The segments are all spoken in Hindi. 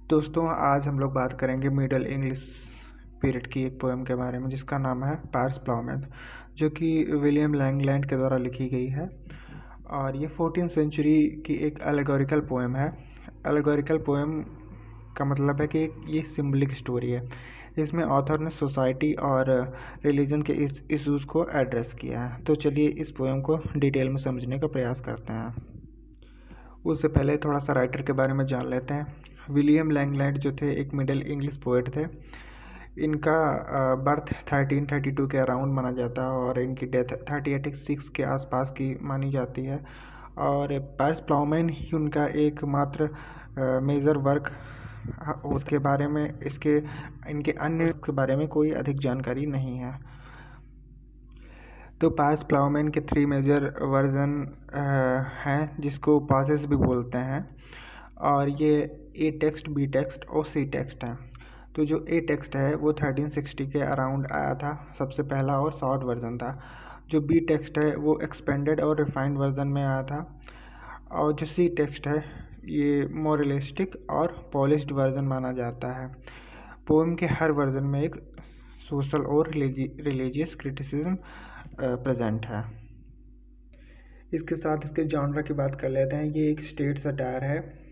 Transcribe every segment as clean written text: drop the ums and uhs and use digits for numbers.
दोस्तों आज हम लोग बात करेंगे मिडल इंग्लिश पीरियड की एक पोएम के बारे में जिसका नाम है पायर्स प्लाउमैन, जो कि विलियम लैंगलैंड के द्वारा लिखी गई है। और ये 14वीं सेंचुरी की एक एलेगोरिकल पोएम है। एलेगोरिकल पोएम का मतलब है कि ये सिंबलिक स्टोरी है। इसमें ऑथर ने सोसाइटी और रिलीजन के इश्यूज़ को एड्रेस किया है। तो चलिए इस पोएम को डिटेल में समझने का प्रयास करते हैं। उससे पहले थोड़ा सा राइटर के बारे में जान लेते हैं। विलियम लैंगलैंड जो थे एक मिडिल इंग्लिश पोएट थे। इनका बर्थ 1332 के अराउंड माना जाता है और इनकी डेथ 1386 के आसपास की मानी जाती है। और पायर्स प्लाउमैन ही उनका एकमात्र मेजर वर्क, उसके बारे में इनके अन्य के बारे में कोई अधिक जानकारी नहीं है। तो पायर्स प्लाउमैन के 3 मेजर वर्जन हैं जिसको पासेस भी बोलते हैं, और ये ए टेक्स्ट, बी टेक्स्ट और सी टेक्स्ट है। तो जो ए टेक्स्ट है वो 1360 के अराउंड आया था, सबसे पहला और शॉर्ट वर्जन था। जो बी टेक्स्ट है वो एक्सपेंडेड और रिफाइंड वर्जन में आया था। और जो सी टेक्स्ट है ये मोर रियलिस्टिक और पॉलिश्ड वर्जन माना जाता है। पोएम के हर वर्जन में एक सोशल और रिलीजियस क्रिटिसिज्म प्रेजेंट है। इसके साथ इसके जॉनरा की बात कर लेते हैं। ये एक स्टेट सटायर है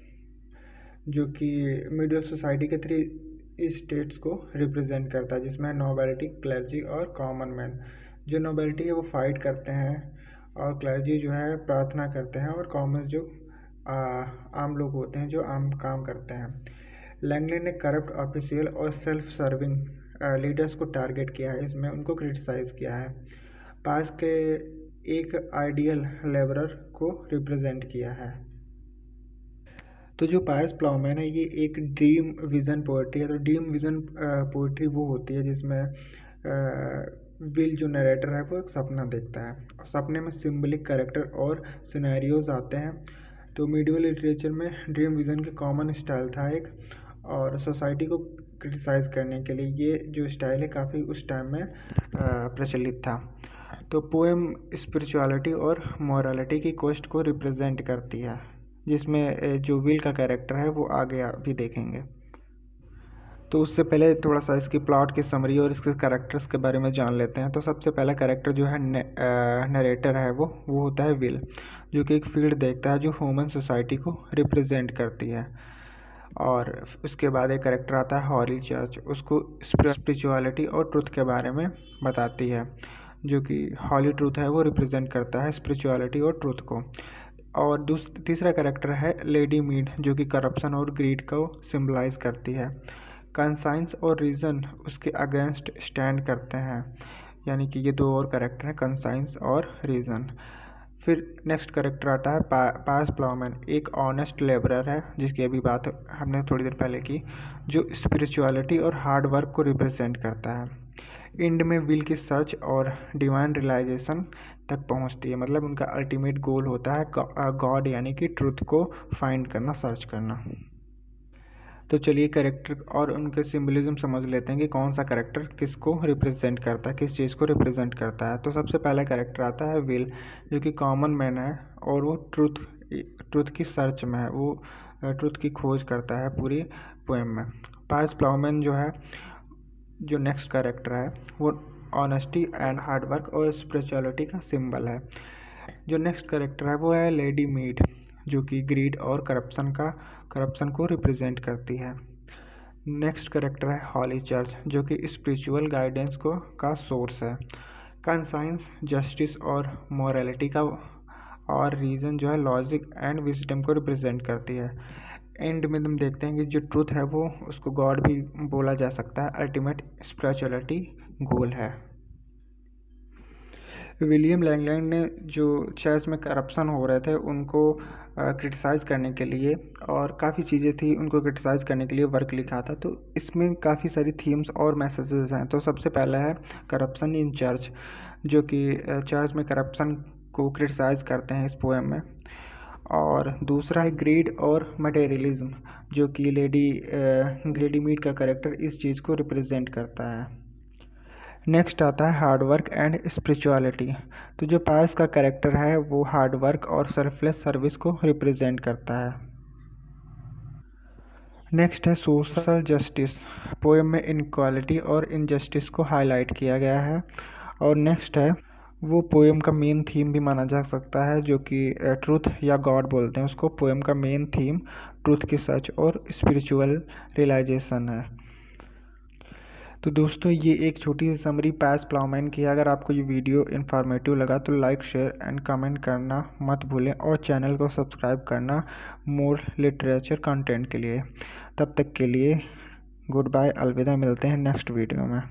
जो कि मिडिल सोसाइटी के 3 स्टेट्स को रिप्रेजेंट करता है, जिसमें नोबेलिटी, क्लर्जी और कॉमन मैन। जो नोबेलिटी है वो फाइट करते हैं और क्लर्जी जो है प्रार्थना करते हैं, और कॉमन जो आम लोग होते हैं जो आम काम करते हैं। लैंगलैंड ने करप्ट ऑफिशियल और सेल्फ सर्विंग लीडर्स को टारगेट किया है, इसमें उनको क्रिटिसाइज़ किया है। पास के एक आइडियल लेबरर को रिप्रेजेंट किया है। तो जो पायर्स प्लाउमैन है ये एक ड्रीम विज़न पोएट्री है। तो ड्रीम विज़न पोएट्री वो होती है जिसमें विल जो नरेटर है वो एक सपना देखता है। सपने में सिंबलिक कैरेक्टर और सिनेरियोज आते हैं। तो मीडियल लिटरेचर में ड्रीम विज़न के कॉमन स्टाइल था एक, और सोसाइटी को क्रिटिसाइज़ करने के लिए ये जो स्टाइल है काफ़ी उस टाइम में प्रचलित था। तो पोएम स्पिरिचुअलिटी और मॉरलिटी की कोस्ट को रिप्रेजेंट करती है, जिसमें जो विल का कैरेक्टर है वो आगे भी देखेंगे। तो उससे पहले थोड़ा सा इसकी प्लॉट की समरी और इसके कैरेक्टर्स के बारे में जान लेते हैं। तो सबसे पहला कैरेक्टर जो है नरेटर है वो होता है विल, जो कि एक फील्ड देखता है जो ह्यूमन सोसाइटी को रिप्रेजेंट करती है। और उसके बाद एक कैरेक्टर आता है हॉली चर्च, उसको स्पिरिचुअलिटी और ट्रुथ के बारे में बताती है, जो कि हॉली ट्रूथ है वो रिप्रेजेंट करता है स्पिरिचुअलिटी और ट्रूथ को। और तीसरा कैरेक्टर है लेडी मीड, जो कि करप्शन और ग्रीड को सिम्बलाइज करती है। कंसाइंस और रीज़न उसके अगेंस्ट स्टैंड करते हैं, यानी कि ये 2 और कैरेक्टर हैं, कंसाइंस और रीज़न। फिर नेक्स्ट कैरेक्टर आता है पायर्स प्लाउमैन, एक ऑनेस्ट लेबरर है जिसकी अभी बात हमने थोड़ी देर पहले की, जो स्पिरिचुअलिटी और हार्ड वर्क को रिप्रेजेंट करता है। एंड में विल की सर्च और डिवाइन रियलाइजेशन तक पहुंचती है, मतलब उनका अल्टीमेट गोल होता है गॉड, यानी कि ट्रुथ को फाइंड करना, सर्च करना। तो चलिए कैरेक्टर और उनके सिंबलिज्म समझ लेते हैं कि कौन सा कैरेक्टर किसको रिप्रेजेंट करता है, किस चीज़ को रिप्रेजेंट करता है। तो सबसे पहला कैरेक्टर आता है विल, जो कि कॉमन मैन है और वो ट्रुथ की सर्च में है, वो ट्रुथ की खोज करता है पूरी पोएम में। पायर्स प्लाउमैन जो नेक्स्ट कैरेक्टर है वो ऑनेस्टी एंड हार्डवर्क और स्पिरिचुअलिटी का सिंबल है। जो नेक्स्ट कैरेक्टर है वो है लेडी मीड, जो कि ग्रीड और करप्शन को रिप्रेजेंट करती है। नेक्स्ट कैरेक्टर है हॉली चर्च, जो कि स्पिरिचुअल गाइडेंस का सोर्स है। कंसाइंस जस्टिस और मॉरलिटी का, और रीज़न जो है लॉजिक एंड विजडम को रिप्रेजेंट करती है। एंड में हम देखते हैं कि जो ट्रुथ है वो उसको गॉड भी बोला जा सकता है, अल्टीमेट स्पिरिचुअलिटी गोल है। विलियम लैंगलैंड ने जो चर्च में करप्शन हो रहे थे उनको क्रिटिसाइज़ करने के लिए, और काफ़ी चीज़ें थी उनको क्रिटिसाइज़ करने के लिए वर्क लिखा था। तो इसमें काफ़ी सारी थीम्स और मैसेजेस हैं। तो सबसे पहला है करप्शन इन चर्च, जो कि चर्च में करप्शन को क्रिटिसाइज़ करते हैं इस पोएम में। और दूसरा है ग्रीड और मटेरियलिज्म, जो कि लेडी मीड का कैरेक्टर इस चीज़ को रिप्रेजेंट करता है। नेक्स्ट आता है हार्डवर्क एंड स्पिरिचुअलिटी। तो जो पायर्स का कैरेक्टर है वो हार्डवर्क और सेल्फलेस सर्विस को रिप्रेजेंट करता है। नेक्स्ट है सोशल जस्टिस। पोएम में इनक्वालिटी और इनजस्टिस को हाईलाइट किया गया है। और नेक्स्ट है, वो पोएम का मेन थीम भी माना जा सकता है, जो कि ट्रूथ या गॉड बोलते हैं उसको। पोएम का मेन थीम ट्रूथ की सच और स्पिरिचुअल रियलाइजेशन है। तो दोस्तों, ये एक छोटी सी समरी पैस प्लाउमैन की है। अगर आपको ये वीडियो इन्फॉर्मेटिव लगा तो लाइक, शेयर एंड कमेंट करना मत भूलें और चैनल को सब्सक्राइब करना मोर लिटरेचर कंटेंट के लिए। तब तक के लिए गुड बाय, अलविदा। मिलते हैं नेक्स्ट वीडियो में।